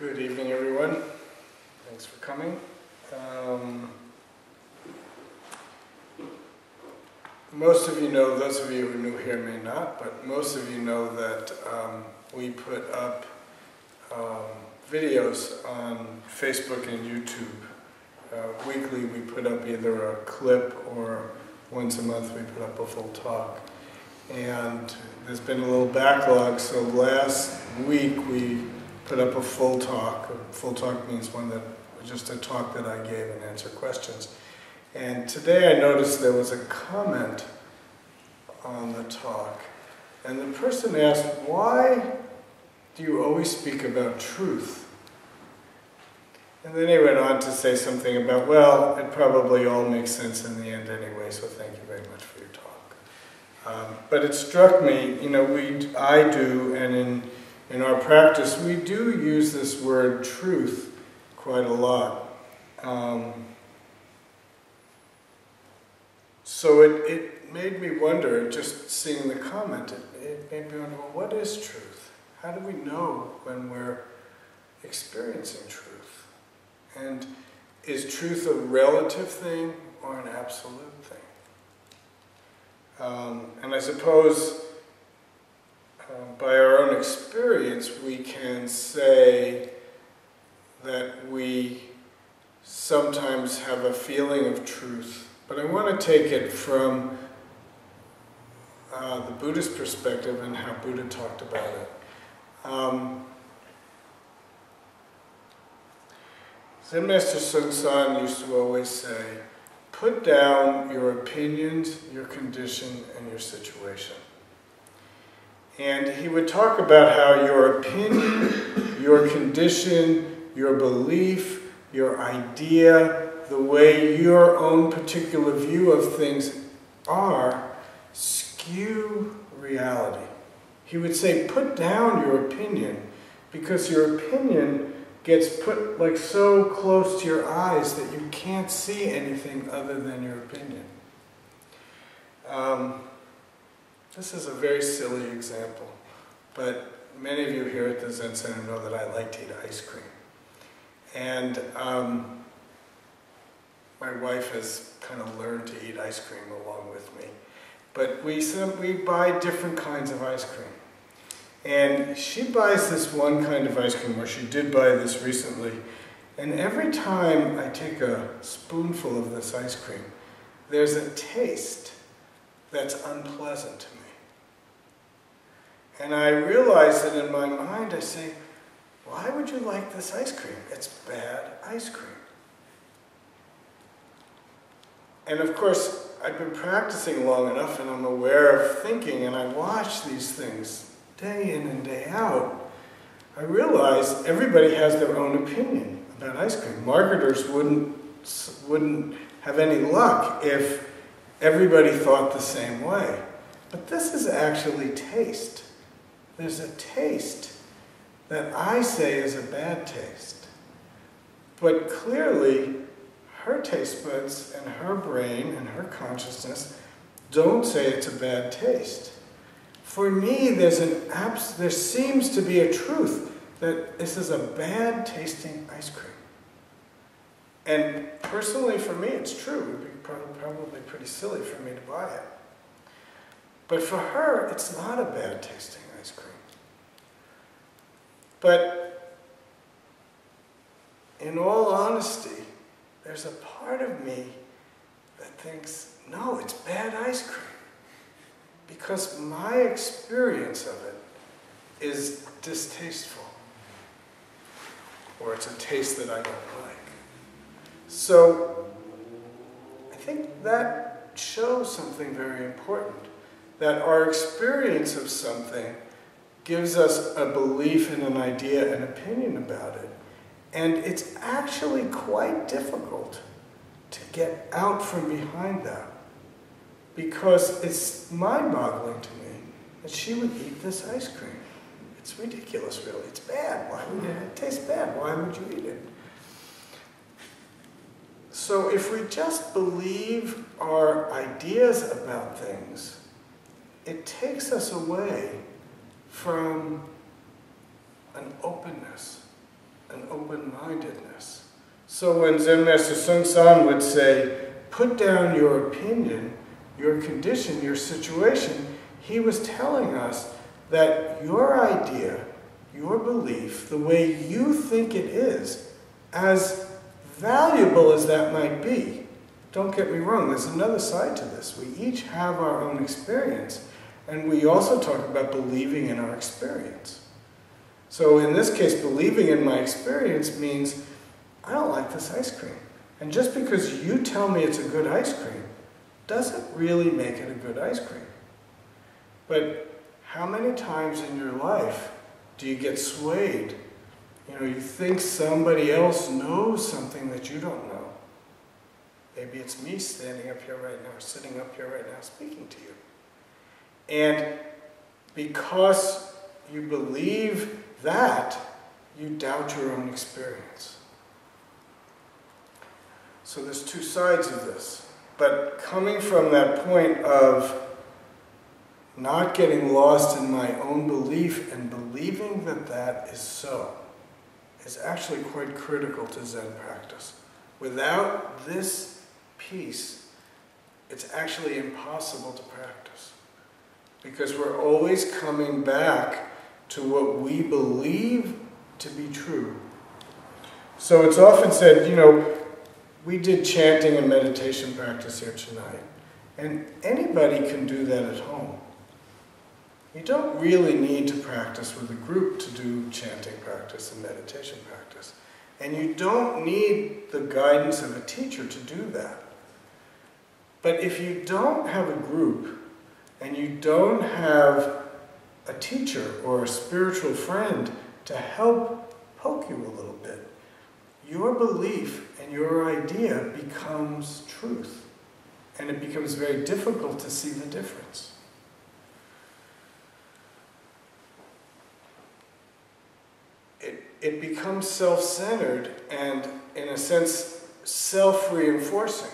Good evening, everyone. Thanks for coming. Most of you know, those of you who are new here may not, but most of you know that we put up videos on Facebook and YouTube. Weekly we put up either a clip or once a month we put up a full talk. And there's been a little backlog, so last week we put up a full talk. A full talk means one that was just a talk that I gave and answered questions. And today I noticed there was a comment on the talk. And the person asked, why do you always speak about truth? And then he went on to say something about, well, it probably all makes sense in the end anyway, so thank you very much for your talk. But it struck me, you know, I do, and in our practice, we do use this word truth quite a lot. So it made me wonder, just seeing the comment, it made me wonder, well, what is truth? How do we know when we're experiencing truth? And is truth a relative thing or an absolute thing? And I suppose by our own experience, we can say that we sometimes have a feeling of truth, but I want to take it from the Buddhist perspective and how Buddha talked about it. Zen Master Bon Soeng used to always say, put down your opinions, your condition, and your situation. And he would talk about how your opinion, your condition, your belief, your idea, the way your own particular view of things are, skew reality. He would say, put down your opinion, because your opinion gets put like so close to your eyes that you can't see anything other than your opinion. This is a very silly example, but many of you here at the Zen Center know that I like to eat ice cream. And my wife has kind of learned to eat ice cream along with me. But we buy different kinds of ice cream. And she buys this one kind of ice cream, or she did buy this recently, and every time I take a spoonful of this ice cream, there's a taste that's unpleasant to me. And I realize that in my mind I say, why would you like this ice cream? It's bad ice cream. And of course, I've been practicing long enough and I'm aware of thinking, and I watch these things day in and day out. I realize everybody has their own opinion about ice cream. Marketers wouldn't have any luck if everybody thought the same way. But this is actually taste. There's a taste that I say is a bad taste. But clearly, her taste buds and her brain and her consciousness don't say it's a bad taste. For me, there seems to be a truth that this is a bad tasting ice cream. And personally, for me, it's true. It would be probably pretty silly for me to buy it. But for her, it's not a bad tasting ice cream. But in all honesty, there's a part of me that thinks, no, it's bad ice cream. Because my experience of it is distasteful. Or it's a taste that I don't like. So I think that shows something very important. That our experience of something gives us a belief and an idea, an opinion about it. And it's actually quite difficult to get out from behind that. Because it's mind-boggling to me that she would eat this ice cream. It's ridiculous, really. It's bad. Why would it taste bad? Why would you eat it? So if we just believe our ideas about things, it takes us away from an openness, an open-mindedness. So when Zen Master Bon Soeng would say, put down your opinion, your condition, your situation, he was telling us that your idea, your belief, the way you think it is, as valuable as that might be, don't get me wrong, there's another side to this. We each have our own experience, and we also talk about believing in our experience. So in this case, believing in my experience means, I don't like this ice cream. And just because you tell me it's a good ice cream, doesn't really make it a good ice cream. But how many times in your life do you get swayed? You know, you think somebody else knows something that you don't know. Maybe it's me standing up here right now, or sitting up here right now, speaking to you. And because you believe that, you doubt your own experience. So there's two sides of this. But coming from that point of not getting lost in my own belief and believing that that is so, is actually quite critical to Zen practice. Without this piece, it's actually impossible to practice. Because we're always coming back to what we believe to be true. So it's often said, you know, we did chanting and meditation practice here tonight. And anybody can do that at home. You don't really need to practice with a group to do chanting practice and meditation practice. And you don't need the guidance of a teacher to do that. But if you don't have a group, and you don't have a teacher or a spiritual friend to help poke you a little bit, your belief and your idea becomes truth. And it becomes very difficult to see the difference. It becomes self-centered and, in a sense, self-reinforcing.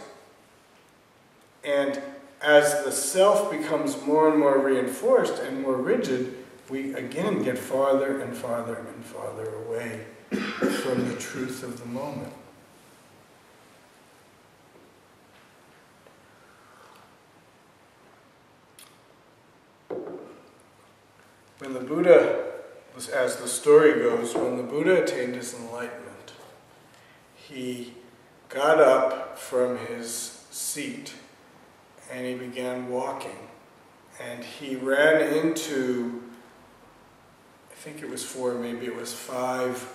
And as the self becomes more and more reinforced and more rigid, we again get farther and farther and farther away from the truth of the moment. When the Buddha, as the story goes, when the Buddha attained his enlightenment, he got up from his seat and he began walking. And he ran into, I think it was 4, maybe it was 5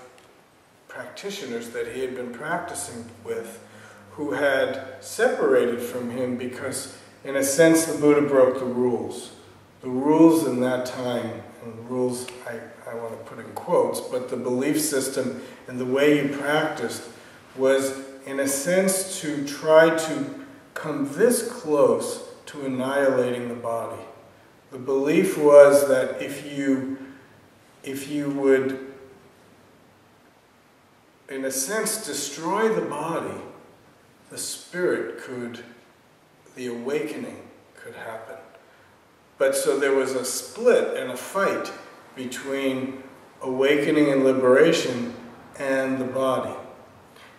practitioners that he had been practicing with, who had separated from him because, in a sense, the Buddha broke the rules. The rules in that time, and rules I want to put in quotes, but the belief system and the way you practiced was, in a sense, to try to come this close to annihilating the body. The belief was that if you would, in a sense, destroy the body, the spirit could, the awakening could happen. But so there was a split and a fight between awakening and liberation and the body.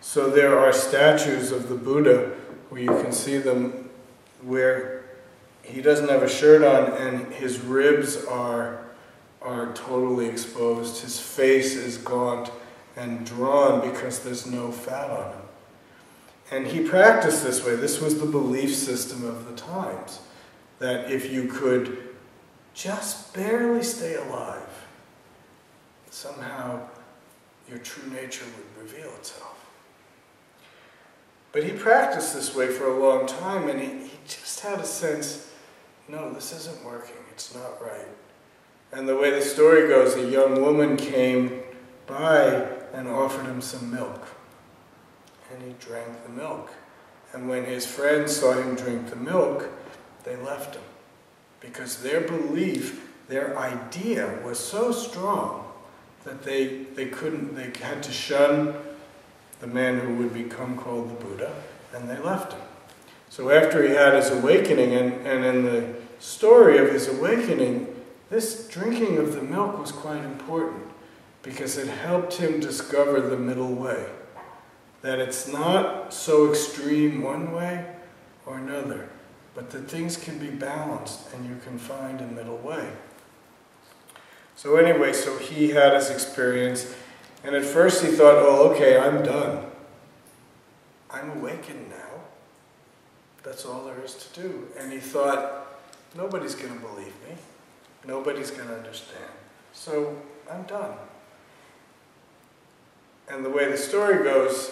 So there are statues of the Buddha where you can see them where he doesn't have a shirt on and his ribs are totally exposed. His face is gaunt and drawn because there's no fat on him. And he practiced this way. This was the belief system of the times, that if you could just barely stay alive, somehow your true nature would reveal itself. But he practiced this way for a long time, and he just had a sense, no, this isn't working, it's not right. And the way the story goes, a young woman came by and offered him some milk. And he drank the milk. And when his friends saw him drink the milk, they left him. Because their belief, their idea was so strong that they had to shun the man who would become called the Buddha, and they left him. So after he had his awakening, and in the story of his awakening, this drinking of the milk was quite important, because it helped him discover the middle way. That it's not so extreme one way or another, but that things can be balanced and you can find a middle way. So anyway, so he had his experience, and at first he thought, oh, okay, I'm done. I'm awakened now. That's all there is to do. And he thought, nobody's going to believe me. Nobody's going to understand. So I'm done. And the way the story goes,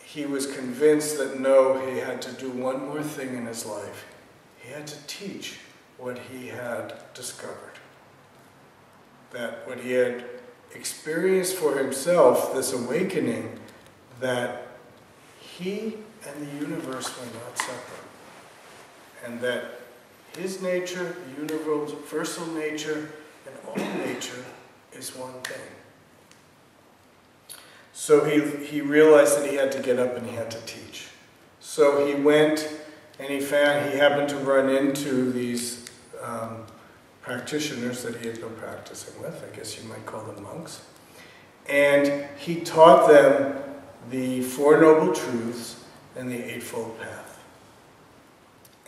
he was convinced that no, he had to do one more thing in his life. He had to teach what he had discovered. That what he had experienced for himself, this awakening, that he and the universe were not separate. And that his nature, the universal nature, and all nature is one thing. So he realized that he had to get up and he had to teach. So he went and he happened to run into these practitioners that he had been practicing with. I guess you might call them monks. And he taught them the Four Noble Truths and the Eightfold Path.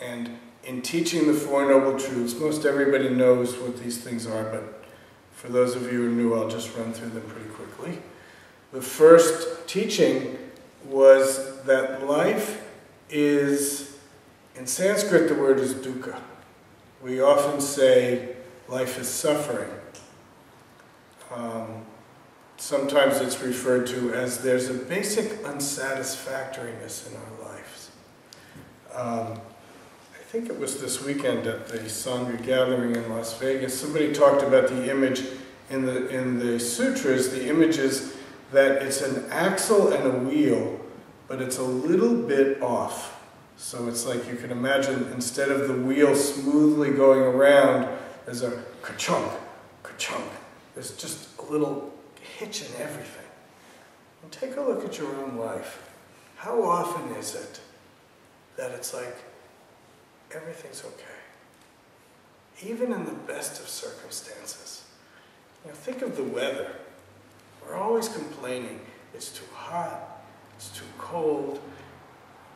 And in teaching the Four Noble Truths, most everybody knows what these things are, but for those of you who are new, I'll just run through them pretty quickly. The first teaching was that life is, in Sanskrit the word is dukkha. We often say life is suffering. Sometimes it's referred to as there's a basic unsatisfactoriness in our lives. I think it was this weekend at the Sangha gathering in Las Vegas, somebody talked about the image in the sutras. The image is that it's an axle and a wheel, but it's a little bit off. So it's like you can imagine, instead of the wheel smoothly going around, there's a ka-chunk, ka-chunk. There's just a little hitch in everything. And take a look at your own life. How often is it that it's like everything's okay? Even in the best of circumstances. You know, think of the weather. We're always complaining. It's too hot, it's too cold,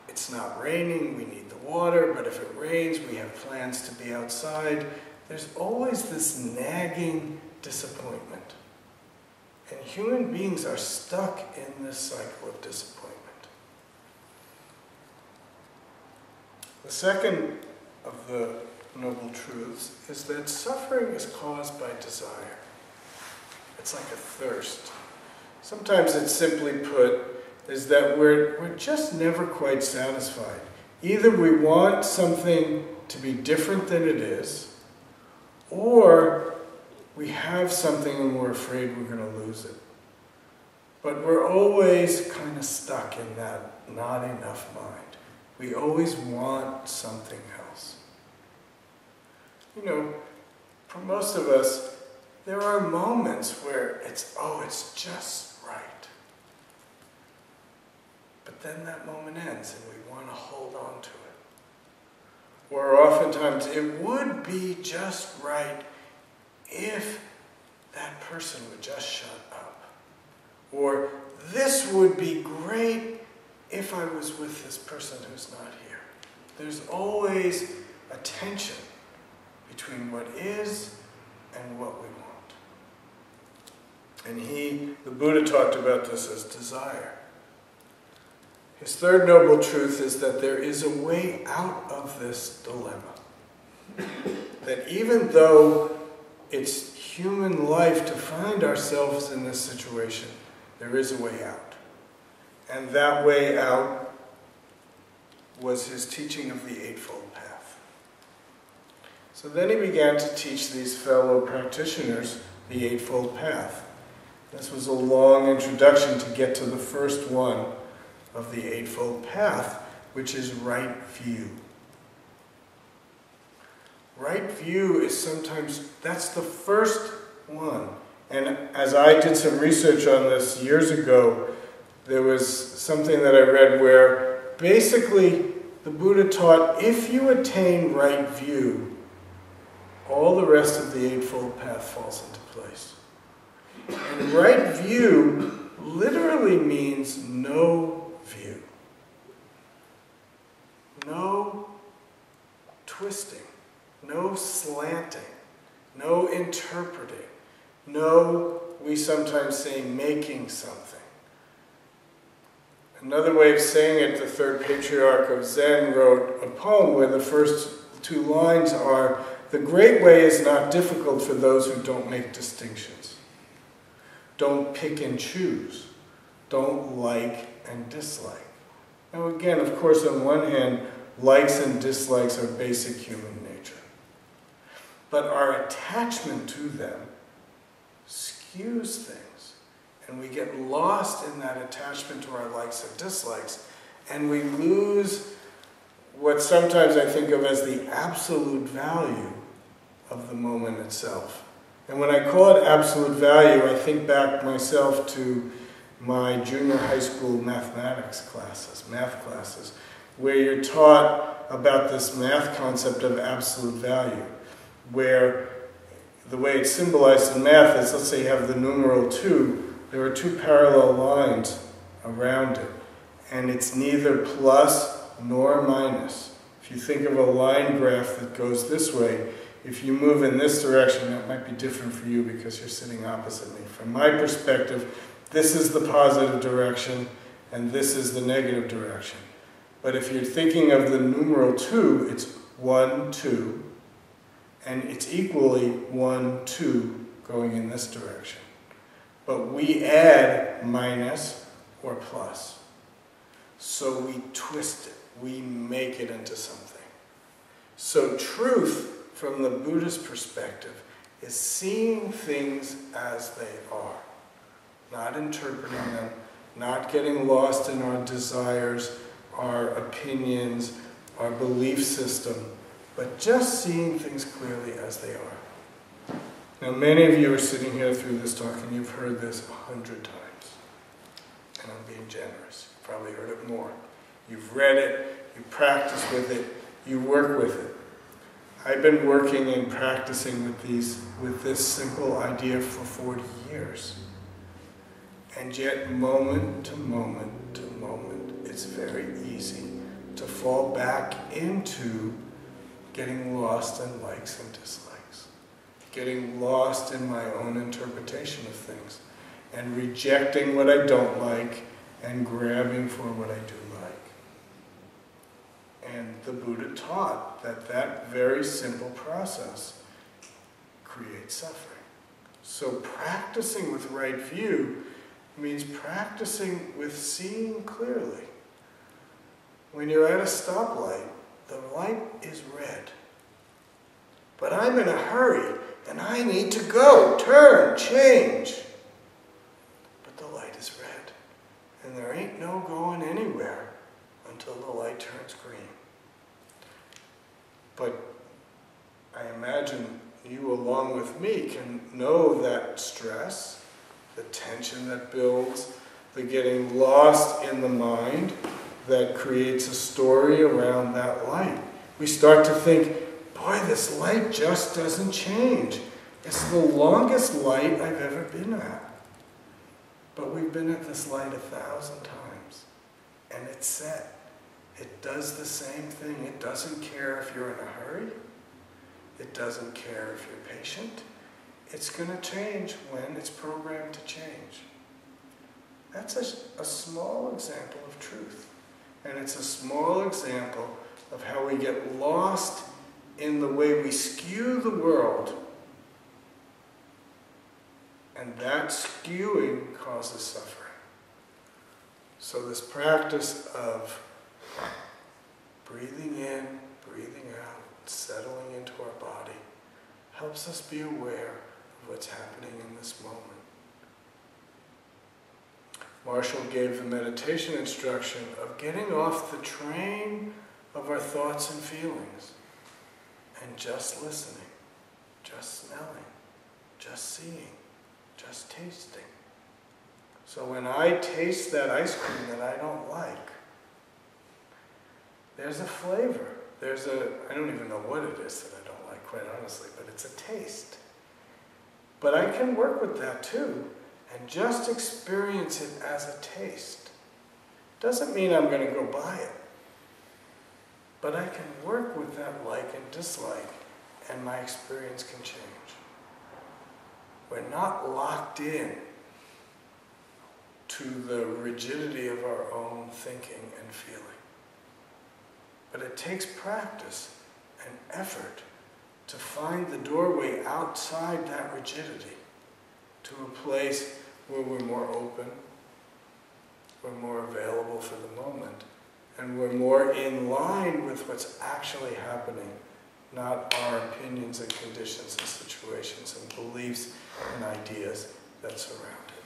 it's not raining, we need the water, but if it rains, we have plans to be outside. There's always this nagging disappointment. And human beings are stuck in this cycle of disappointment. The second of the Noble Truths is that suffering is caused by desire. It's like a thirst. Sometimes it's simply put is that we're just never quite satisfied. Either we want something to be different than it is, or we have something and we're afraid we're going to lose it. But we're always kind of stuck in that not enough mind. We always want something else. You know, for most of us, there are moments where it's just right. But then that moment ends and we want to hold on to it. Or oftentimes it would be just right if that person would just shut up. Or this would be great if I was with this person who's not here. There's always a tension between what is and what we want. And the Buddha talked about this as desire. His third noble truth is that there is a way out of this dilemma. That even though it's human life to find ourselves in this situation, there is a way out. And that way out was his teaching of the Eightfold Path. So then he began to teach these fellow practitioners the Eightfold Path. This was a long introduction to get to the first one of the Eightfold Path, which is right view. Right view is sometimes, that's the first one. And as I did some research on this years ago, there was something that I read where basically the Buddha taught if you attain right view, all the rest of the Eightfold Path falls into place. And right view literally means no view. No twisting, no slanting, no interpreting, no, we sometimes say, making something. Another way of saying it, the third patriarch of Zen wrote a poem where the first two lines are, "The great way is not difficult for those who don't make distinctions. Don't pick and choose. Don't like and dislike." Now again, of course, on one hand, likes and dislikes are basic human nature. But our attachment to them skews things. And we get lost in that attachment to our likes and dislikes, and we lose what sometimes I think of as the absolute value of the moment itself. And when I call it absolute value, I think back myself to my junior high school mathematics classes, math classes, where you're taught about this math concept of absolute value, where the way it's symbolized in math is, let's say you have the numeral 2, there are two parallel lines around it, and it's neither plus nor minus. If you think of a line graph that goes this way, if you move in this direction, that might be different for you because you're sitting opposite me. From my perspective, this is the positive direction, and this is the negative direction. But if you're thinking of the numeral 2, it's 1, 2, and it's equally 1, 2 going in this direction. But we add minus or plus. So we twist it, we make it into something. So truth, from the Buddhist perspective, is seeing things as they are, not interpreting them, not getting lost in our desires, our opinions, our belief system, but just seeing things clearly as they are. Now, many of you are sitting here through this talk and you've heard this 100 times. And I'm being generous. You've probably heard it more. You've read it, you practice with it, you work with it. I've been working and practicing with this simple idea for 40 years. And yet, moment to moment to moment, it's very easy to fall back into getting lost in likes and dislikes. Getting lost in my own interpretation of things, and rejecting what I don't like, and grabbing for what I do like. And the Buddha taught that that very simple process creates suffering. So practicing with right view means practicing with seeing clearly. When you're at a stoplight, the light is red. But I'm in a hurry, and I need to go, turn, change. But the light is red, and there ain't no going anywhere until the light turns green. But I imagine you, along with me, can know that stress, the tension that builds, the getting lost in the mind that creates a story around that light. We start to think, boy, this light just doesn't change. It's the longest light I've ever been at. But we've been at this light 1,000 times, and it's set. It does the same thing. It doesn't care if you're in a hurry. It doesn't care if you're patient. It's going to change when it's programmed to change. That's a small example of truth. And it's a small example of how we get lost in the way we skew the world. And that skewing causes suffering. So this practice of breathing in, breathing out, settling into our body, helps us be aware of what's happening in this moment. Marshall gave the meditation instruction of getting off the train of our thoughts and feelings and just listening, just smelling, just seeing, just tasting. So when I taste that ice cream that I don't like, there's a flavor. I don't even know what it is that I don't like, quite honestly, but it's a taste. But I can work with that too, and just experience it as a taste. Doesn't mean I'm going to go buy it. But I can work with that like and dislike, and my experience can change. We're not locked in to the rigidity of our own thinking and feeling. But it takes practice and effort to find the doorway outside that rigidity, to a place where we're more open, we're more available for the moment, and we're more in line with what's actually happening, not our opinions and conditions and situations and beliefs and ideas that surround it.